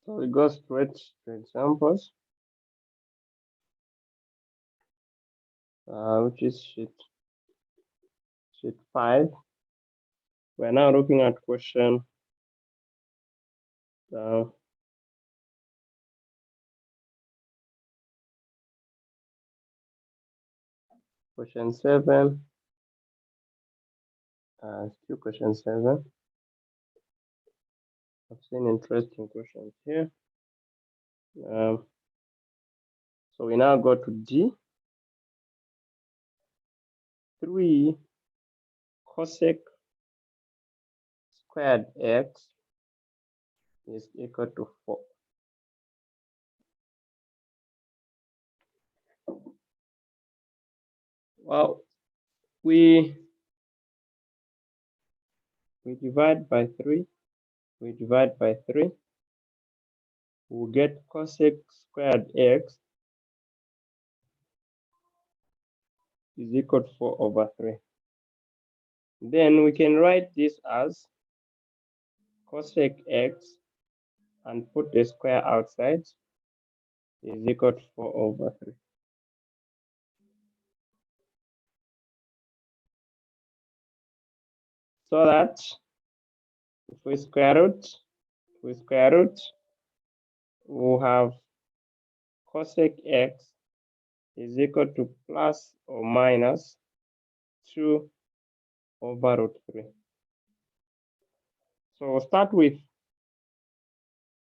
So we go straight to examples, which is sheet 5. We're now looking at question question 7. Still question 7. I've seen interesting questions here. So we now go to D. 3 cosec squared x is equal to 4. Well, we divide by 3. We divide by 3. We'll get cosec squared x is equal to 4 over 3. Then we can write this as cosec x and put the square outside is equal to 4 over 3. So that if we square root, we'll have cosec x is equal to plus or minus 2 over root 3. So we'll start with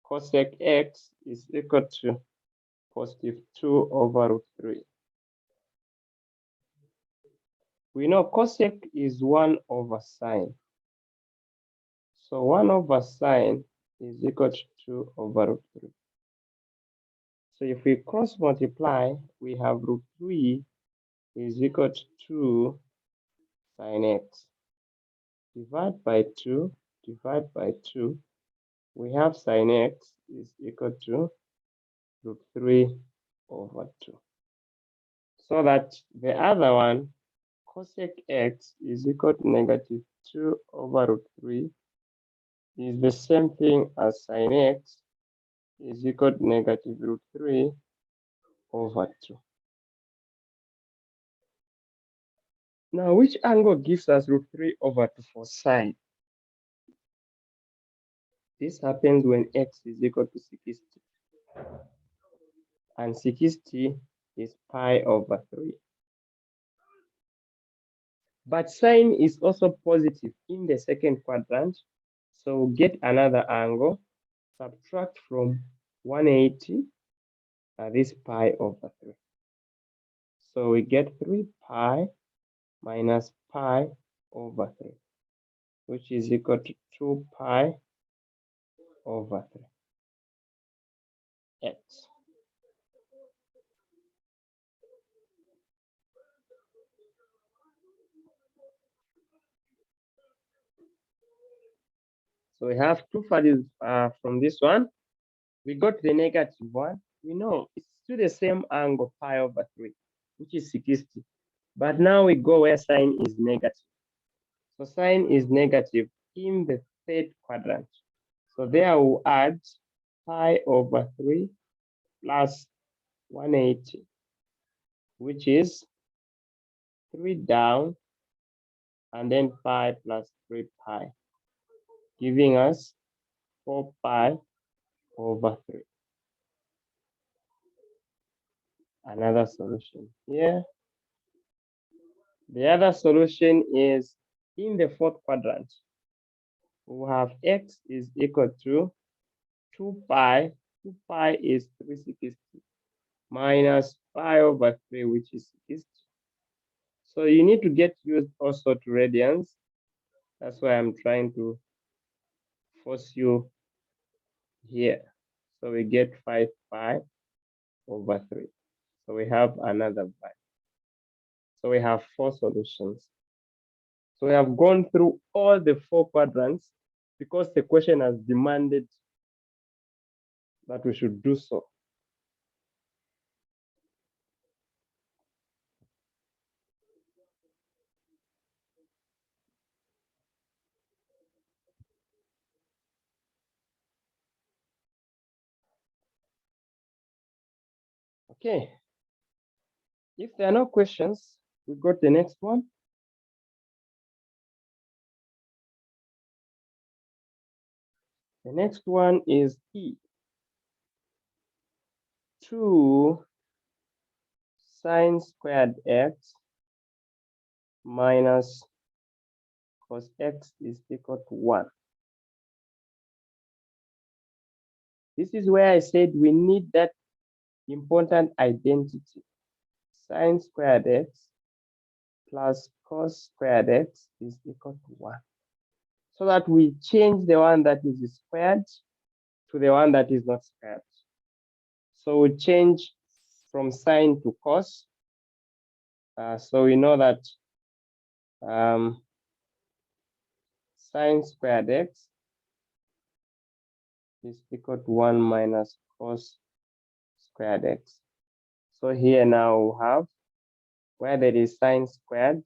cosec x is equal to positive 2 over root 3. We know cosec is 1 over sine. So 1 over sine is equal to 2 over root 3. So if we cross multiply, we have root 3 is equal to 2 sine x. Divide by 2, we have sine x is equal to root 3 over 2. So that the other one, cosec x is equal to negative 2 over root 3 is the same thing as sine x is equal to negative root 3 over 2. Now, which angle gives us root 3 over 2 for sine? This happens when x is equal to 60. And 60 is pi over 3. But sine is also positive in the second quadrant. So we'll get another angle, subtract from 180, this pi over 3. So we get 3 pi minus pi over 3, which is equal to 2 pi over 3 x. So we have two values from this one. We got the negative one. We know it's still the same angle pi over 3, which is 60. But now we go where sine is negative. So sine is negative in the third quadrant. So there we'll add pi over 3 plus 180, which is 3 down, and then pi plus 3 pi, giving us 4 pi over 3. Another solution here. The other solution is in the fourth quadrant. We have x is equal to 2 pi. 2 pi is 360 minus pi over 3, which is 60. So you need to get used also to radians. That's why I'm trying to force you here. So we get 5 pi over 3. So we have another pi. So we have 4 solutions. So we have gone through all the 4 quadrants because the question has demanded that we should do so. Okay. If there are no questions, we go to the next one. The next one is E. 2 sine squared x minus cos x is equal to 1. This is where I said we need that important identity. Sine squared x plus cos squared x is equal to 1. So that we change the one that is squared to the one that is not squared. So we change from sine to cos. So we know that sine squared x is equal to 1 minus cos squared x. So here now we have, where there is sine squared,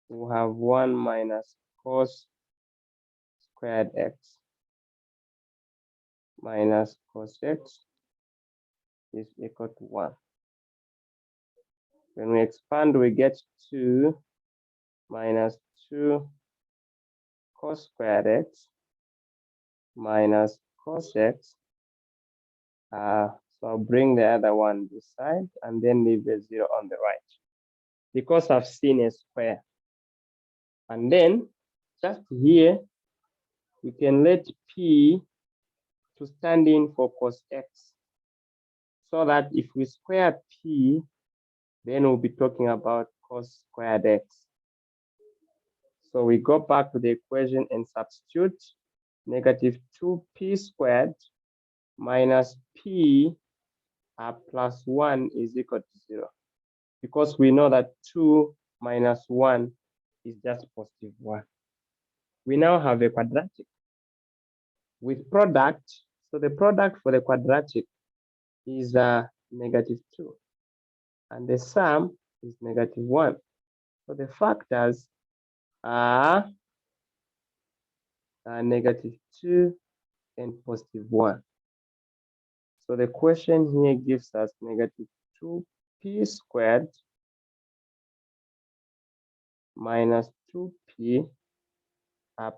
we have 1 minus cos squared x minus cos x is equal to 1. When we expand, we get 2 minus 2 cos squared x minus cos x. So I'll bring the other one this side and then leave a 0 on the right because I've seen a square. And then just here, we can let P to stand in for cos x, so that if we square P, then we'll be talking about cos squared x. So we go back to the equation and substitute negative 2p squared minus p plus 1 is equal to 0. Because we know that 2 minus 1 is just positive 1. We now have a quadratic with product. So the product for the quadratic is negative 2. And the sum is negative 1. So the factors are negative 2 and positive 1. So the question here gives us negative 2p squared minus 2p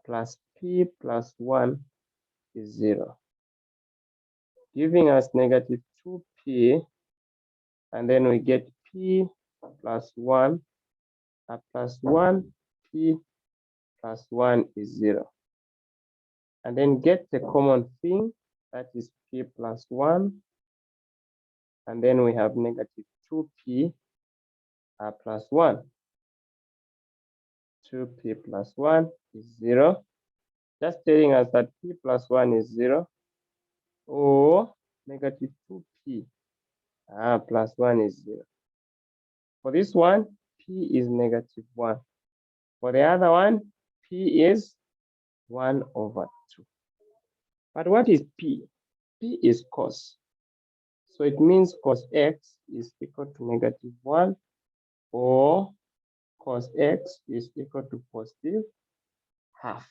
plus p plus 1 is 0, giving us negative 2p, and then we get p plus 1 plus 1p plus 1 is 0. And then get the common thing, that is p plus 1, and then we have negative 2p plus 1. 2p plus 1 is 0, just telling us that p plus 1 is 0, or negative 2p plus 1 is 0. For this one, p is negative 1. For the other one, p is 1 over 2. But what is p? P is cos. So it means cos x is equal to negative 1, or cos x is equal to positive half.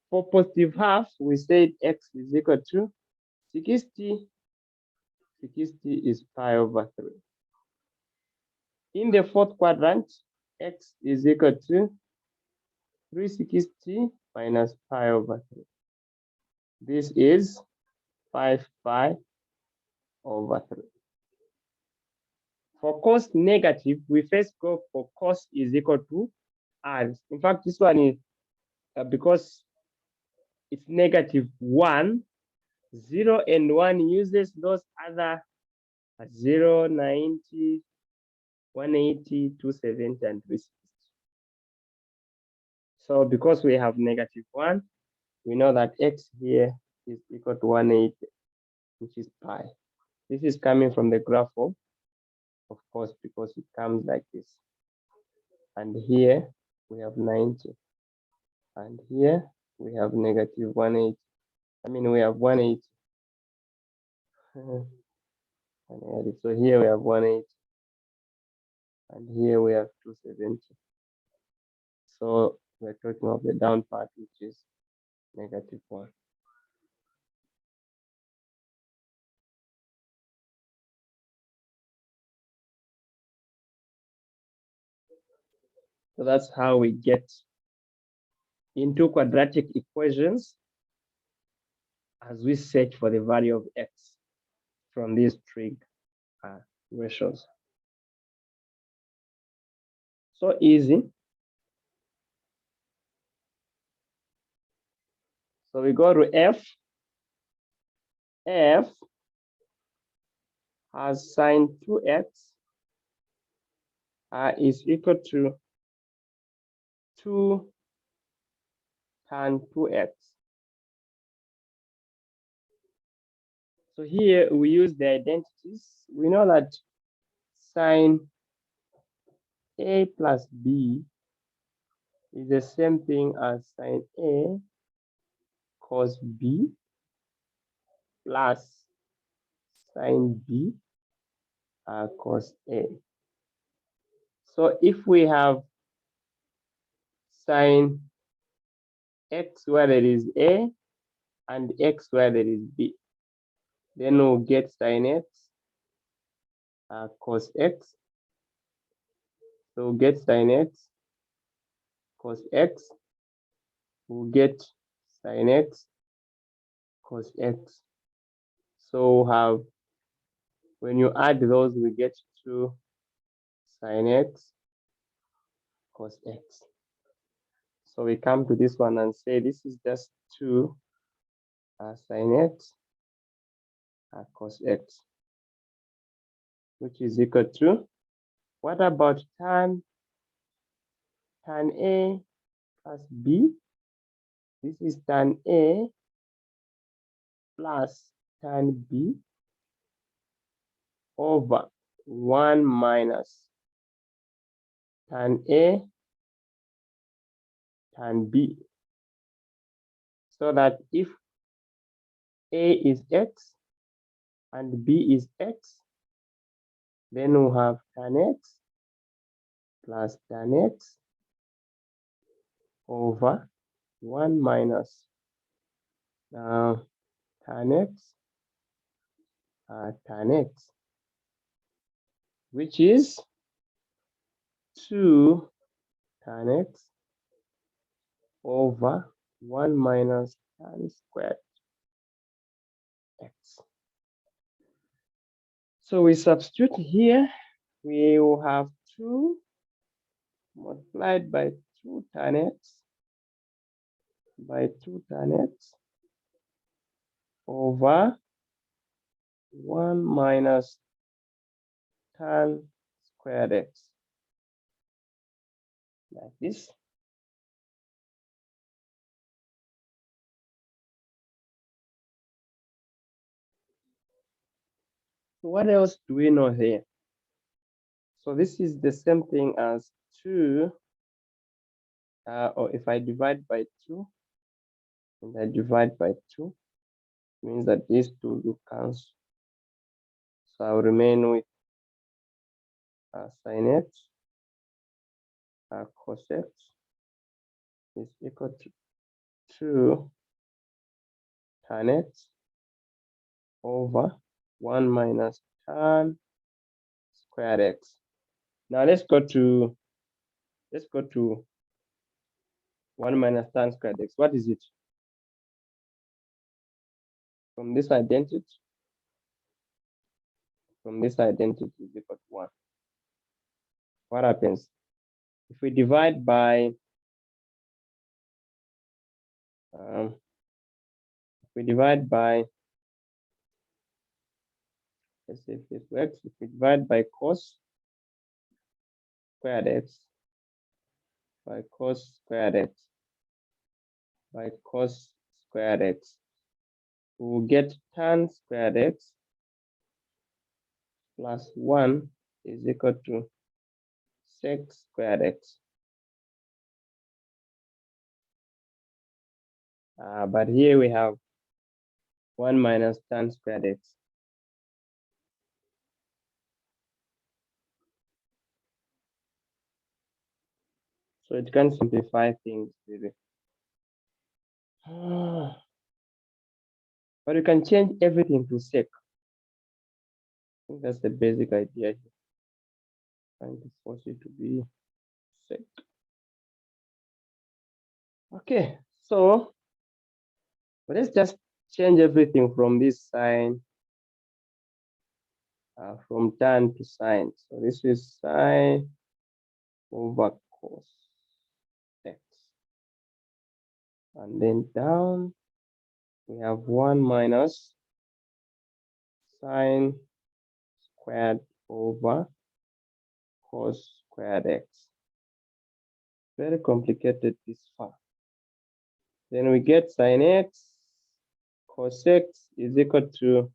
For positive half, we said x is equal to 60. 60 is pi over 3. In the fourth quadrant, x is equal to 360 minus pi over 3. This is 5 pi over 3. For cos negative, we first go for cos is equal to r. In fact, this one is because it's negative 1, 0 and 1 uses those other 0, 90, 180, 270, and 360. So because we have negative 1, we know that x here is equal to 180, which is pi. This is coming from the graph of course, because it comes like this. And here we have 90. And here we have negative 180. I mean, we have 180. So here we have 180. And here we have 270. So we're talking of the down part, which is negative 1. So that's how we get into quadratic equations as we search for the value of x from these trig ratios. So easy. So we go to f. F has sine 2x is equal to 2 tan 2x. So here we use the identities. We know that sine a plus b is the same thing as sine a cos b plus sine b cos a. So if we have sine x where there is a and x where there is b, then we'll get sine x cos x. So we'll get sine x cos x. We'll get sine x cos x. So we'll have, when you add those, we get 2 sine x cos x. So we come to this one and say this is just 2 sine x cos x, which is equal to, what about tan a plus b? This is tan a plus tan b over 1 minus tan a tan b. So that if a is x and b is x, then we'll have tan x plus tan x over 1 minus tan x tan x, which is 2 tan x over 1 minus tan squared x. So we substitute here, we will have 2 multiplied by 2 tan x by 2 tan x over 1 minus tan squared x, like this. So what else do we know here? So this is the same thing as 2, or if I divide by 2, and I divide by 2, means that these two will cancel. So I'll remain with sine x cos x is equal to 2 tan x over 1 minus tan squared x. Now let's go to 1 minus tan squared x. What is it? From this identity is equal to 1. What happens? If we divide by let's say if this works, if we divide by cos squared x by cos squared x by cos squared x, we will get tan squared x plus 1 is equal to sec squared x. But here we have 1 minus tan squared x. So it can simplify things really. But you can change everything to sec. I think that's the basic idea here. Trying to force it to be sec. Okay, so let's just change everything from this sine, from tan to sine. So this is sine over cos x. And then down, we have 1 minus sine squared over cos squared x. Very complicated this far. Then we get sine x cos x is equal to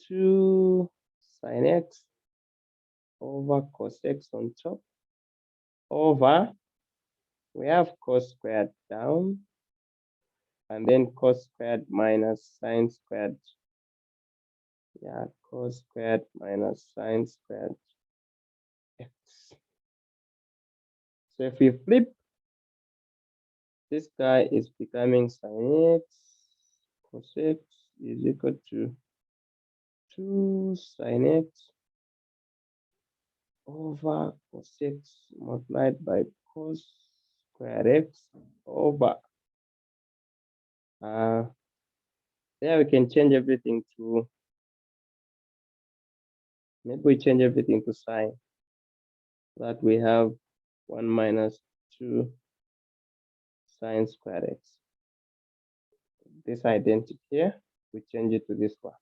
2 sine x over cos x on top over, we have cos squared down, and then cos squared minus sine squared. Yeah, cos squared minus sine squared x. So if we flip, this guy is becoming sine x cos x is equal to 2 sine x over cos x multiplied by cos square x over, there we can change everything to, maybe we change everything to sine, so that we have 1 minus 2 sine square x. This identity here, we change it to this one.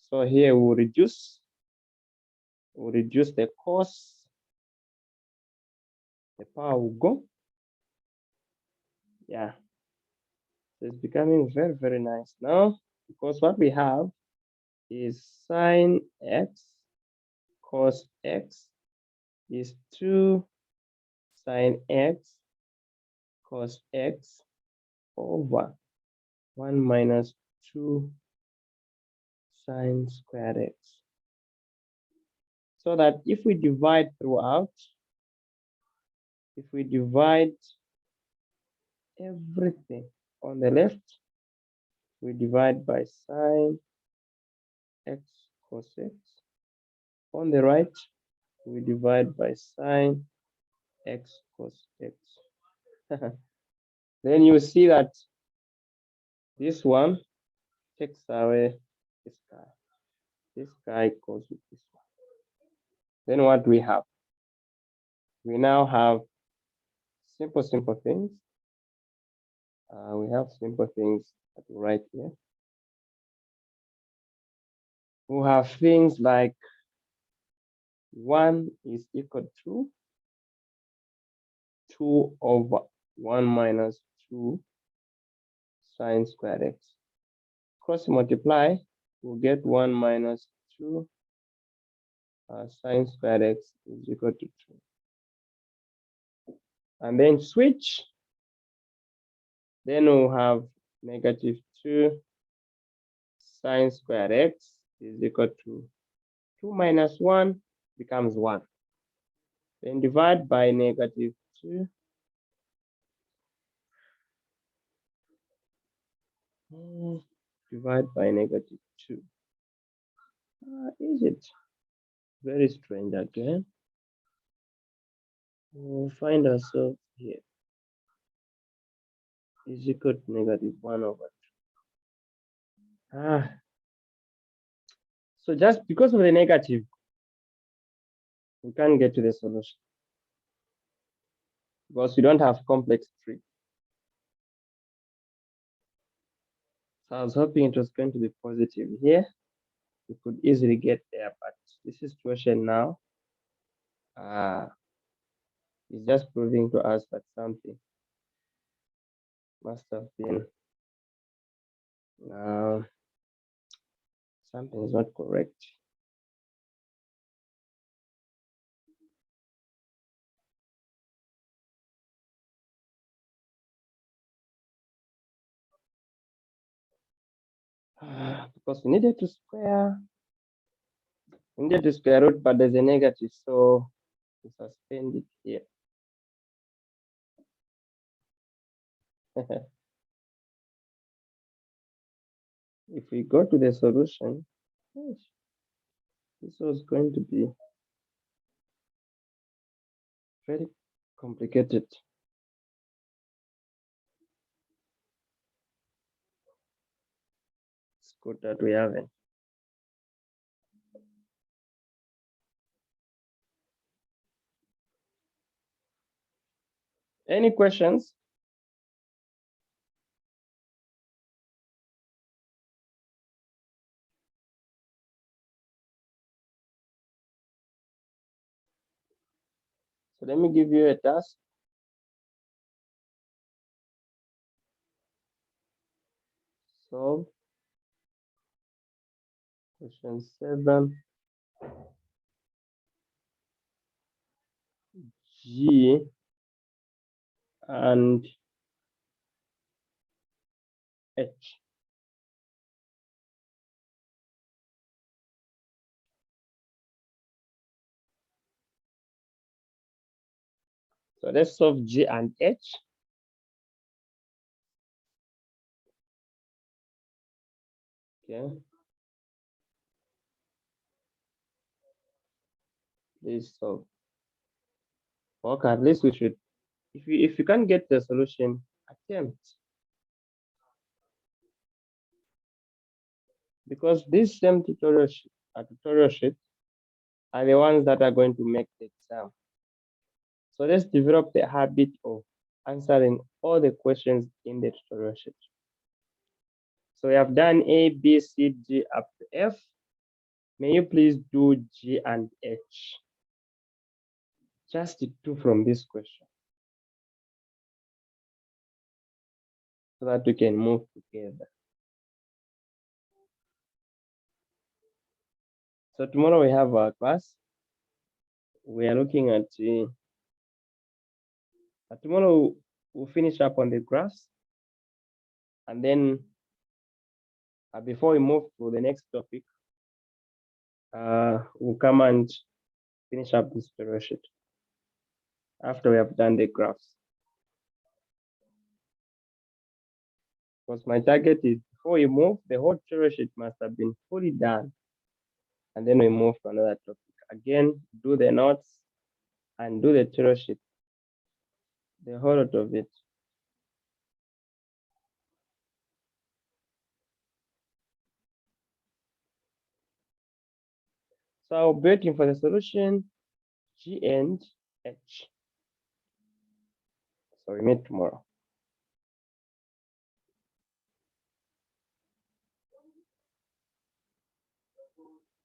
So here we'll reduce the cos, the power will go. Yeah, so it's becoming very, very nice now, because what we have is sine x cos x is 2 sine x cos x over 1 minus 2 sine squared x. So that if we divide throughout, if we divide everything on the left, we divide by sine x cos x. On the right, we divide by sine x cos x. Then you see that this one takes away this guy. This guy goes with this one. Then what we have? We now have simple things. We have simple things that we write here. We have things like 1 is equal to 2 over 1 minus 2 sine squared x. Cross multiply, we'll get 1 minus 2 sine squared x is equal to 2. And then switch, then we'll have negative 2 sine squared x is equal to 2 minus 1 becomes 1. Then divide by negative 2. Divide by negative 2. Is it? Very strange again. We'll find ourselves here. Is equal to negative 1 over 2. So just because of the negative, we can't get to the solution, because we don't have complex trig. So I was hoping it was going to be positive here. We could easily get there, but this situation now is just proving to us that something must have been, something is not correct. Because we needed to square root, but there's a negative, so we suspend it here. If we go to the solution, this was going to be very complicated. good that we haven't. Any questions? So let me give you a task. Solve question 7. G and H. So let's solve G and H. Okay. Please solve. Okay, at least we should, if you can't get the solution, attempt. Because these same tutorial sheet are the ones that are going to make the exam. So let's develop the habit of answering all the questions in the tutorial sheet. So we have done A, B, C, D up to F. May you please do G and H? Just two from this question, so that we can move together. So tomorrow we have our class. We are looking at tomorrow we'll finish up on the graphs, and then before we move to the next topic, we'll come and finish up this tutorial sheet after we have done the graphs. Because my target is before we move, the whole tutorial sheet must have been fully done, and then we move to another topic. Again, do the notes and do the tutorial sheet, the whole lot of it. So I'll be waiting for the solution, G and H. So we meet tomorrow.